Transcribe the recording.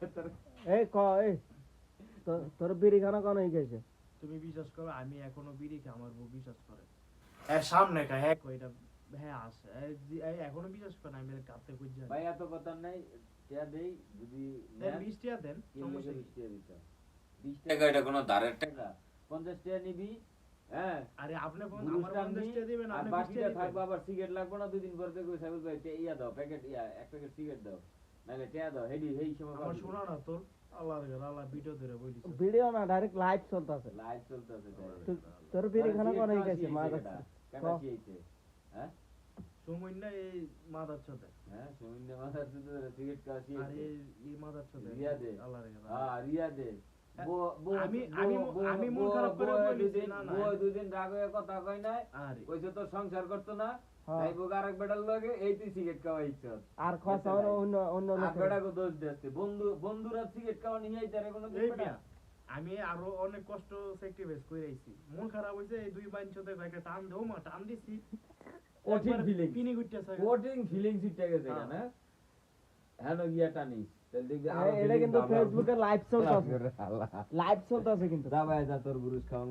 এই ক এই তোর বিড়ি খানা কোন হয়ে গেছে? তুমি বিশ্বাস করো আমি এখনো বিড়ি খাই, আমার বউ বিশ্বাস করে। হ্যাঁ সামনে খাই, হ্যাঁ কইটা হ্যাঁ আছে এখনো বিশ্বাস করে না, আমি কাঁদতে কই যাই। ভাই এত কথা নাই, টিয়া দেই যদি দেন 20 টাকা দেন, সমস্যা কি? 20 টাকা এটা কোনো ধারের টাকা? 50 টাকা নিবি, হ্যাঁ আরে আপনি ফোন গুরুস আমার টানবি, 50 টাকা দিবেন, আর আপনি 20 বাকিটা টাকা থাকবে। দিবেন। আবার সিগারেট লাগবে না, 2 দিন পর থেকে সাইবুল ভাই ইয়া দাও, প্যাকেট ইয়া এক প্যাকেট সিগারেট দাও, নাহলে টিয়া দাও। হেডি হেই সময় আমার শোনা না তোর, আল্লাহর ঘর আল্লাহ ভিডিও ধরে বলিস। ভিডিও না, ডাইরেক্ট লাইভ চলতেছে। লাইভ চলতেছে। তোর বিড়ি খানা কোন হয়ে গেছে? মা কাটা শিয়েছে, হ্যাঁ সময় না এই মাদার সাথে, হ্যাঁ সুমিন্দে মাথার সাথে সিগারেট খাওয়া আর শিয়েছে। এই মাদার সাথে রিয়া দে, আল্লাহর ঘর। হ্যাঁ রিয়া দে। আমি মন খারাপ করে বলিছি না না। দুদিন রাগ হয়ে কথা কই নাই, আরে কইছে তোর সংসার করতো না, হ্যাঁ। তাই বোক আরেক বেটার লগে এই তুই সিগারেট খাওয়া ইচ্ছা। আর কথা অন্য অন্য আর লোকের। বেটাকে দোষ দিতে বন্ধুরা সিগারেট খাওয়া নিয়ে আইতারে কোনো এই মিয়া, আমি আরো অনেক কষ্ট স্যাক্রিফাইস করে আইছি, মন খারাপ হইছে এই দুই বাইন সাথে একটা টান দেও মা, টান দিছি কঠিন একবার feelings। পিনি গুটতেছে। কোটিং ফিলিংস ইটা গেছে হ্যাঁ। না, হ্যাঁ গিয়া টানিস তাহলে দেখবি আরো এটা কিন্তু ফেসবুকে লাইভ চলতেছে, আল্লাহ লাইভ চলতেছে কিন্তু। যা ভাই যা তোর গুরুস খাওয়া